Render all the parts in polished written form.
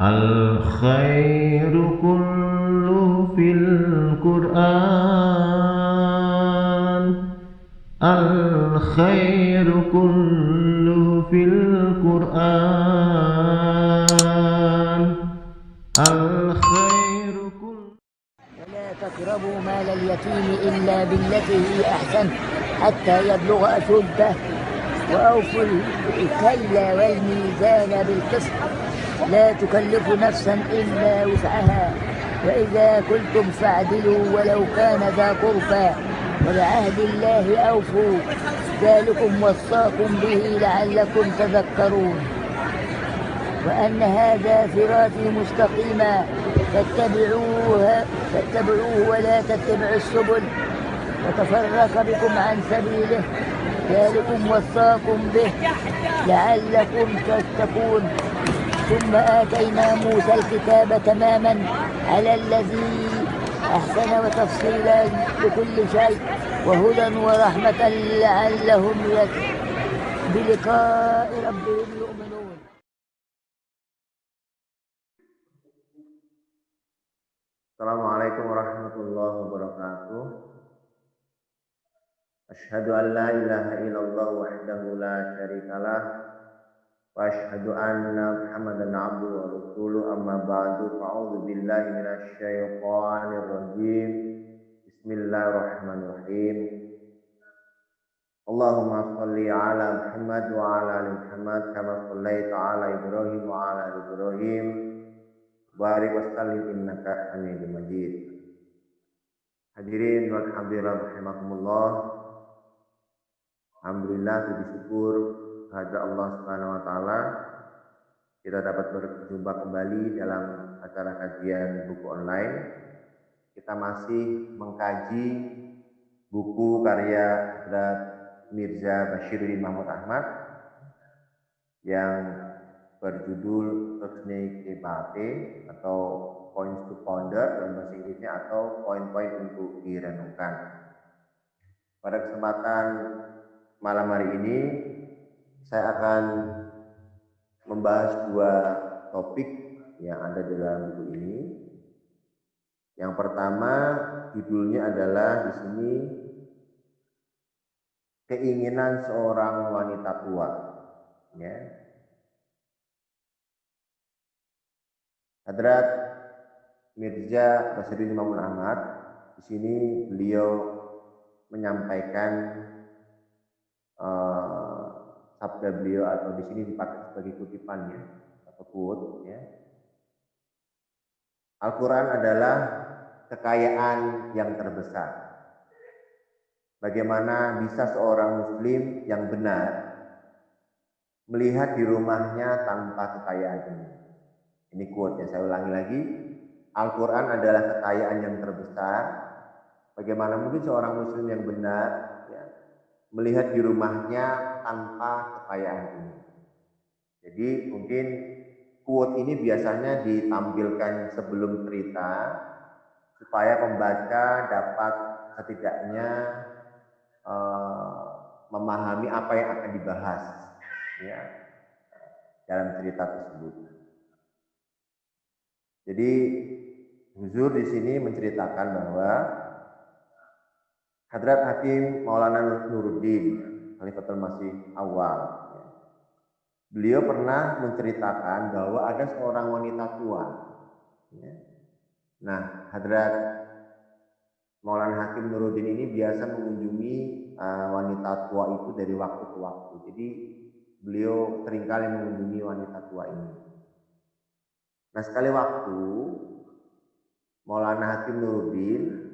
الخير كله في القرآن. الخير كله في القرآن. الخير كله. ولا تقربوا مال اليتيم إلا بالتي هي أحسن حتى يبلغ أشده وأوفوا الكيل والميزان بالقسط لا تكلف نفسا إلا وسعها وإذا قلتم فاعدلوا ولو كان ذا قربى وبعهد الله أوفوا ذلكم وصاكم به لعلكم تذكرون وأن هذا صراطي مستقيما فاتبعوه ولا تتبعوا السبل وتفرق بكم عن سبيله ذلكم وصاكم به لعلكم تتقون ثم آتينا موسى الكتاب تماما على الذي أحسن وتفصيلا لكل شيء وهدى ورحمة لعلهم بلقاء ربهم يؤمنون. Assalamualaikum warahmatullahi wabarakatuh. Asyhadu an la ilaha illallah wahdahu la syarikalah wa asyhadu anna Muhammadan abduhu wa rasuluhu amma ba'du. A'udzu billahi minasy syaithanir rajim. Bismillahirrahmanirrahim. Allahumma shalli ala Muhammad wa ala ali Muhammad kama shallaita ala Ibrahim wa ala ali Ibrahim. Barik wa sallim innaka Hamidum Majid. Hadirin wal hadirat rahimakumullah. Alhamdulillah, puji syukur kehadirat Allah Subhanahu wa taala kita dapat berjumpa kembali dalam acara kajian buku online. Kita masih mengkaji buku karya Hadrat Mirza Bashiruddin Mahmud Ahmad yang berjudul Teknik EPAT atau Points to Ponder dalam bahasa Inggrisnya atau poin-poin untuk direnungkan. Pada kesempatan malam hari ini saya akan membahas dua topik yang ada dalam buku ini. Yang pertama judulnya adalah di sini keinginan seorang wanita tua. Ya. Hadrat Mirza Bashiruddin Mahmud Ahmad di sini beliau menyampaikan sabda beliau atau di sini dipakai sebagai kutipannya atau quote ya. Al-Quran adalah kekayaan yang terbesar. Bagaimana bisa seorang muslim yang benar melihat di rumahnya tanpa kekayaan ini? Ini quote yang saya ulangi lagi. Al-Quran adalah kekayaan yang terbesar. Bagaimana mungkin seorang muslim yang benar ya, melihat di rumahnya tanpa kekayaan ini? Jadi mungkin quote ini biasanya ditampilkan sebelum cerita supaya pembaca dapat setidaknya memahami apa yang akan dibahas ya, dalam cerita tersebut. Jadi Huzur di sini menceritakan bahwa Hadrat Hakim Maulana Nuruddin Khalifatul Masih Awal, beliau pernah menceritakan bahwa ada seorang wanita tua. Nah, Hadrat Maulana Hakim Nuruddin ini biasa mengunjungi wanita tua itu dari waktu ke waktu. Jadi beliau seringkali mengunjungi wanita tua ini. Nah, sekali waktu Maulana Hakim Nuruddin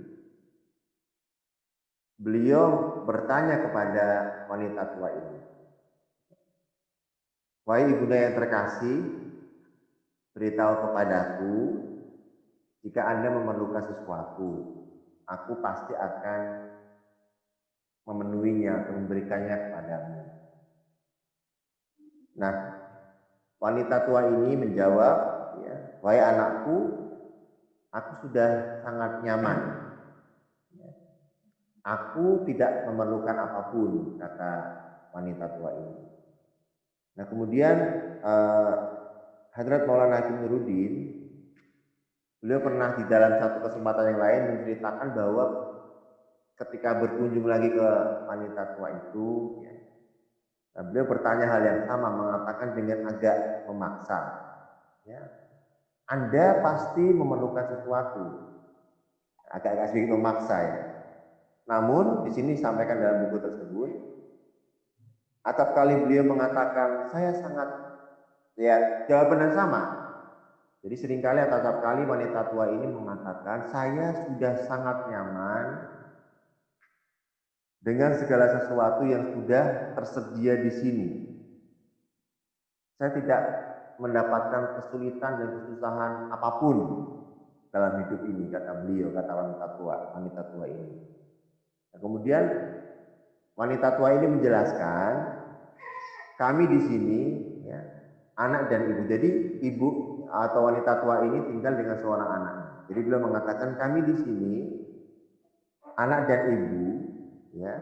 beliau bertanya kepada wanita tua ini, "Wahai ibunda yang terkasih, beritahu kepadaku jika Anda memerlukan sesuatu, aku pasti akan memenuhinya atau memberikannya kepadamu." Nah, wanita tua ini menjawab, ya, "Wahai anakku, aku sudah sangat nyaman. Aku tidak memerlukan apapun," kata wanita tua ini. Nah, kemudian Hadrat Maulana Hakim Nuruddin, beliau pernah di dalam satu kesempatan yang lain menceritakan bahwa ketika berkunjung lagi ke wanita tua itu, ya, nah beliau bertanya hal yang sama, mengatakan dengan agak memaksa, ya, Anda pasti memerlukan sesuatu, agak sedikit memaksa ya. Namun di sini disampaikan dalam buku tersebut, atap kali beliau mengatakan saya sangat, ya jawaban yang sama. Jadi seringkali atap kali wanita tua ini mengatakan saya sudah sangat nyaman dengan segala sesuatu yang sudah tersedia di sini. Saya tidak mendapatkan kesulitan dan kesusahan apapun dalam hidup ini, kata beliau, kata wanita tua ini. Nah, kemudian wanita tua ini menjelaskan, kami di sini, ya, anak dan ibu. Jadi ibu atau wanita tua ini tinggal dengan seorang anak. Jadi beliau mengatakan kami di sini, anak dan ibu, ya,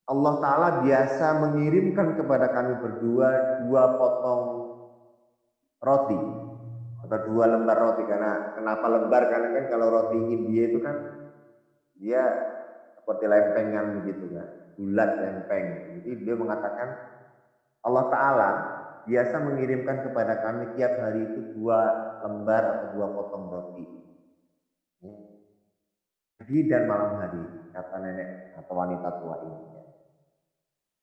Allah Ta'ala biasa mengirimkan kepada kami berdua 2 potong roti atau 2 lembar roti. Karena kenapa lembar? Karena kan kalau roti India itu kan dia seperti lempengan begitu kan, bulat lempeng. Jadi beliau mengatakan Allah Ta'ala biasa mengirimkan kepada kami tiap hari itu 2 lembar atau 2 potong roti, pagi dan malam hari, kata nenek atau wanita tua ini.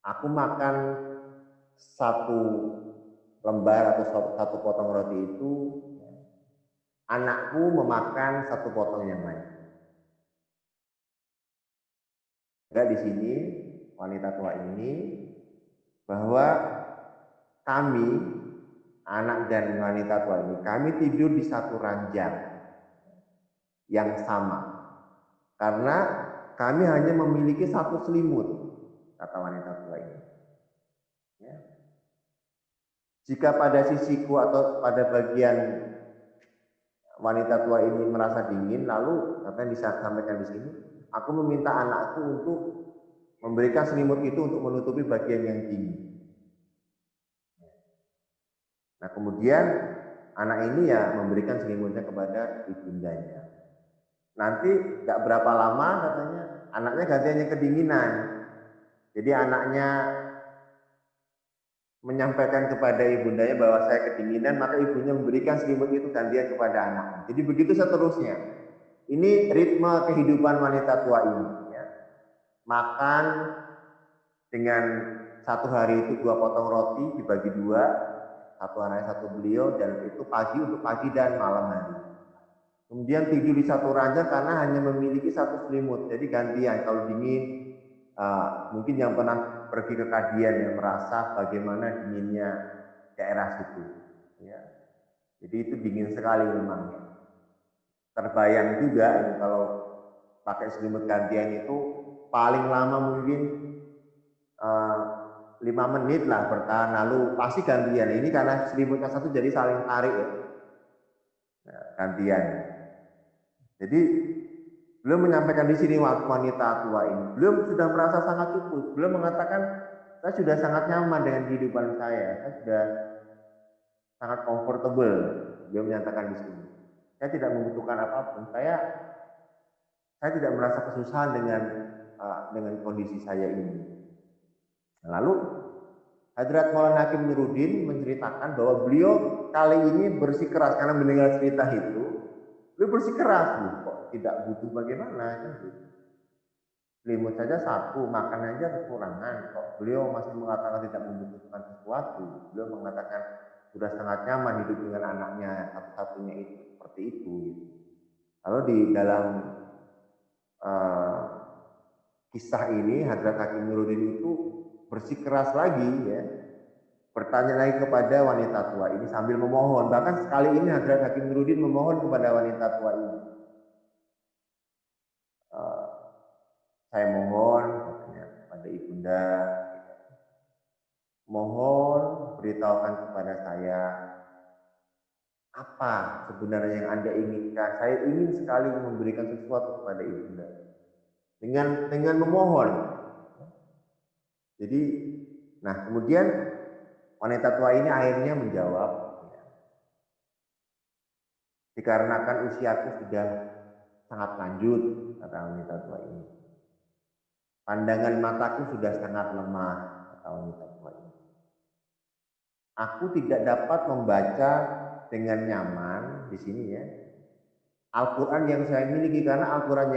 Aku makan 1 lembar atau 1 potong roti itu, anakku memakan 1 potong yang lain. Enggak, di sini wanita tua ini bahwa kami, anak dan wanita tua ini, kami tidur di satu ranjang yang sama karena kami hanya memiliki 1 selimut, kata wanita tua ini. Ya. Jika pada sisiku atau pada bagian wanita tua ini merasa dingin, lalu katanya disampaikan di sini, aku meminta anakku untuk memberikan selimut itu untuk menutupi bagian yang tinggi. Nah kemudian anak ini ya memberikan selimutnya kepada ibundanya. Nanti gak berapa lama katanya anaknya gantiannya kedinginan. Jadi anaknya menyampaikan kepada ibundanya bahwa saya kedinginan, maka ibunya memberikan selimut itu gantian kepada anaknya. Jadi begitu seterusnya. Ini ritme kehidupan wanita tua ini. Ya. Makan dengan 1 hari itu 2 potong roti dibagi 2, 1 anaknya 1 beliau, dan itu pagi untuk pagi dan malam hari. Kemudian tidur di 1 ranjang karena hanya memiliki 1 selimut. Jadi gantian kalau dingin. Mungkin yang pernah pergi ke Kadian yang merasa bagaimana dinginnya daerah situ, ya. Jadi itu dingin sekali memang. Terbayang juga kalau pakai selimut gantian itu paling lama mungkin 5 menit lah bertahan, lalu pasti gantian. Ini karena selimutnya 1 jadi saling tarik ya, nah, gantian. Jadi beliau menyampaikan di sini wanita tua ini, beliau sudah merasa sangat cukup. Beliau mengatakan, saya sudah sangat nyaman dengan kehidupan saya sudah sangat comfortable. Beliau menyatakan di sini, saya tidak membutuhkan apapun. Saya tidak merasa kesusahan dengan kondisi saya ini. Lalu Hadrat Maulana Hakim Nuruddin menceritakan bahwa beliau kali ini bersikeras karena mendengar cerita itu. Beliau bersikeras, kok tidak butuh bagaimana, selimut saja 1, makan aja kekurangan, kok beliau masih mengatakan tidak membutuhkan sesuatu. Beliau mengatakan sudah sangat nyaman hidup dengan anaknya satu-satunya itu, seperti itu. Lalu di dalam kisah ini Hadrat Hakim Nuruddin itu bersikeras lagi, ya, bertanya lagi kepada wanita tua ini sambil memohon. Bahkan sekali ini Hadrat Hakim Nuruddin memohon kepada wanita tua ini. Saya mohon, katanya kepada ibunda, mohon beritahukan kepada saya apa sebenarnya yang Anda inginkan. Saya ingin sekali memberikan sesuatu kepada ibunda. Dengan memohon. Jadi, nah kemudian Wanita tua ini akhirnya menjawab, dikarenakan usiaku sudah sangat lanjut, kata wanita tua ini. Pandangan mataku sudah sangat lemah, kata wanita tua ini. Aku tidak dapat membaca dengan nyaman di sini ya Al-Quran yang saya miliki, karena Al-Quran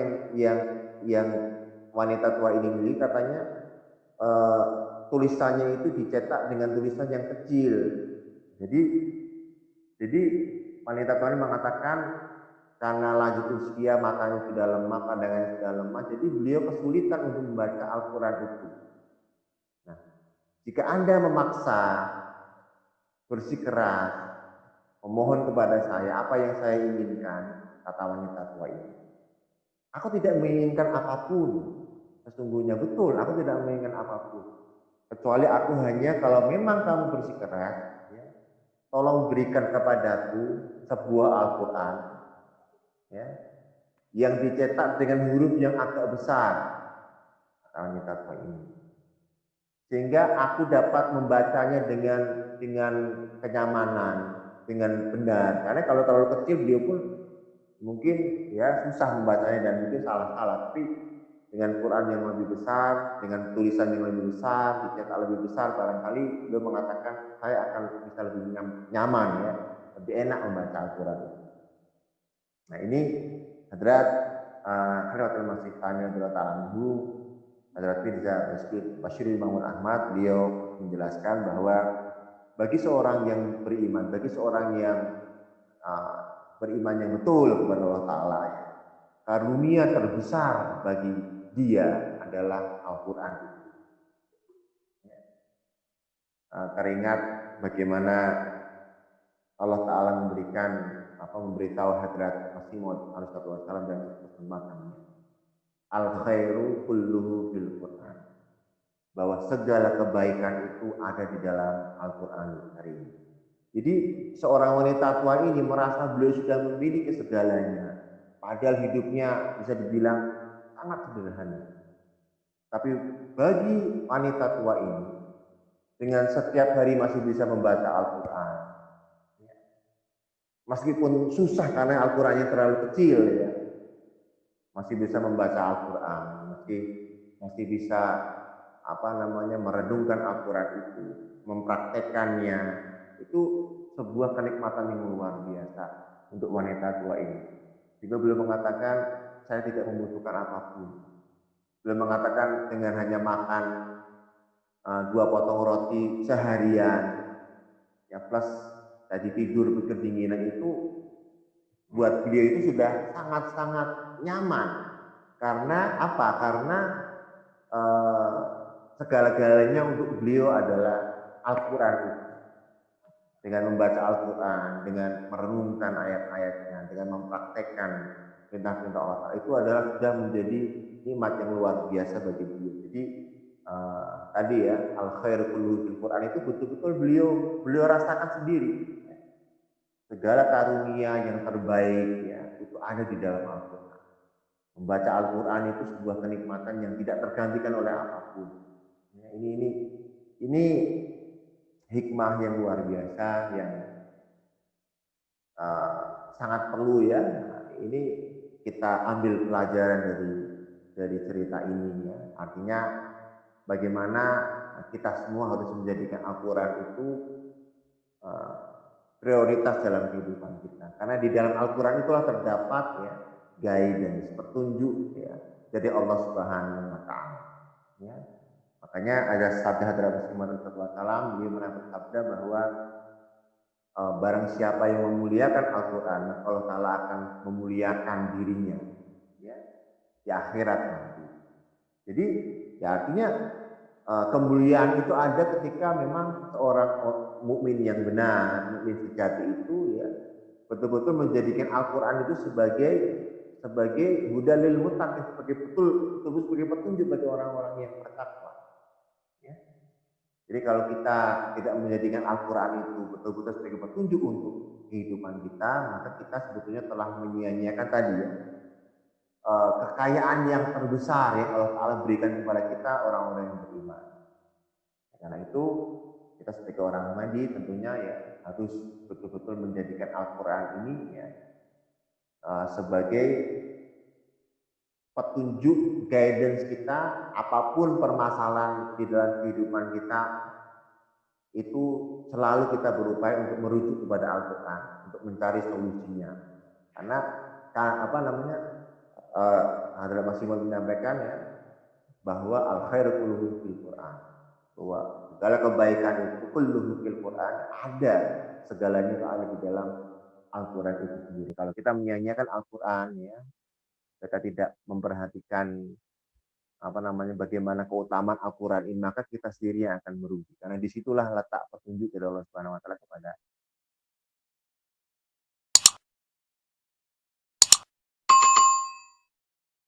yang wanita tua ini miliki katanya tulisannya itu dicetak dengan tulisan yang kecil. Jadi wanita tua ini mengatakan karena lanjut usia, matanya sudah lemah, pandangannya sudah lemah, jadi beliau kesulitan untuk membaca Al-Quran itu. Nah, jika Anda memaksa, bersikeras, memohon kepada saya apa yang saya inginkan, kata wanita tua ini. Aku tidak menginginkan apapun. Sesungguhnya betul, aku tidak menginginkan apapun. Kecuali aku hanya, kalau memang kamu bersikeras, ya, tolong berikan kepadaku sebuah Al-Quran, ya, yang dicetak dengan huruf yang agak besar, kata wanita tua ini. Sehingga aku dapat membacanya dengan kenyamanan, dengan benar. Karena kalau terlalu kecil dia pun mungkin ya susah membacanya dan mungkin salah-salah. Tapi dengan Quran yang lebih besar, dengan tulisan yang lebih besar, dicetak lebih besar, barangkali beliau mengatakan saya akan bisa lebih nyaman ya, lebih enak membaca Al-Quran. Nah ini Hadrat Khalifatul Masih Tani Hadrat Mirza Bashir Mahmud Ahmad, beliau menjelaskan bahwa bagi seorang yang beriman, bagi seorang yang beriman yang betul kepada Allah Ta'ala, karunia terbesar bagi dia adalah Al-Quran. Teringat bagaimana Allah Ta'ala memberitahu Hadrat Masih Maud alaihissalam dan kesempatan al-khairu kulluhu fil Quran, bahwa segala kebaikan itu ada di dalam Al-Quranul Karim. Jadi seorang wanita tua ini merasa beliau sudah memiliki segalanya, padahal hidupnya bisa dibilang sangat sederhana. Tapi bagi wanita tua ini, dengan setiap hari masih bisa membaca Al-Quran, meskipun susah karena Al-Qurannya terlalu kecil ya, masih bisa membaca Al-Quran, masih bisa merenungkan Al-Quran itu, mempraktekannya, itu sebuah kenikmatan yang luar biasa untuk wanita tua ini. Juga beliau mengatakan saya tidak membutuhkan apapun. Beliau mengatakan dengan hanya makan 2 potong roti seharian, ya plus tadi tidur kedinginan, itu buat beliau itu sudah sangat-sangat nyaman. Karena apa? Karena segala-galanya untuk beliau adalah Al-Quran. Dengan membaca Al-Quran, dengan merenungkan ayat-ayatnya, dengan mempraktekkan perintah-perintah Allah, itu adalah sudah menjadi nikmat yang luar biasa bagi beliau. Jadi tadi ya, al-khair kulluhu fil Quran itu betul-betul beliau rasakan sendiri. Segala karunia yang terbaik ya itu ada di dalam Al-Quran. Membaca Al-Quran itu sebuah kenikmatan yang tidak tergantikan oleh apapun. Ya, ini hikmah yang luar biasa yang sangat perlu ya. Nah, ini kita ambil pelajaran dari cerita ini ya. Artinya bagaimana kita semua harus menjadikan Al-Quran itu prioritas dalam kehidupan kita. Karena di dalam Al-Quran itulah terdapat ya guidance, petunjuk ya dari Allah Subhanahu wa Ta'ala. Ya. Makanya ada sabda Hadrat Rasulullah SAW, beliau pernah bersabda bahwa barang siapa yang memuliakan Al-Quran, Allah Ta'ala akan memuliakan dirinya ya, di akhirat nanti. Jadi ya artinya kemuliaan itu ada ketika memang seorang mukmin yang benar, mukmin sejati itu ya betul-betul menjadikan Al-Quran itu sebagai hudalil muttaqin, betul sebagai petunjuk bagi orang-orang yang bertakwa. Ya. Jadi kalau kita tidak menjadikan Al-Quran itu betul-betul sebagai petunjuk untuk kehidupan kita, maka kita sebetulnya telah menyia-nyiakan tadi ya kekayaan yang terbesar yang Allah Ta'ala berikan kepada kita orang-orang yang beriman. Karena itu kita kita sebagai orang Ahmadi tentunya ya harus betul-betul menjadikan Al-Quran ini ya sebagai petunjuk guidance kita, apapun permasalahan di dalam kehidupan kita itu selalu kita berupaya untuk merujuk kepada Al-Quran untuk mencari solusinya. Karena apa namanya Hadrat Masih menyampaikan ya bahwa al khairu kulluhu fil Quran, bahwa segala kebaikan itu kulluhu fil Quran, ada segalanya itu ada di dalam Al-Quran itu sendiri. Kalau kita menyanyiakan Al-Quran ya, kita tidak memperhatikan apa namanya bagaimana keutamaan Al-Quran ini, maka kita sendiri yang akan merugi. Karena disitulah letak petunjuk dari Allah Subhanahu Wa Taala kepada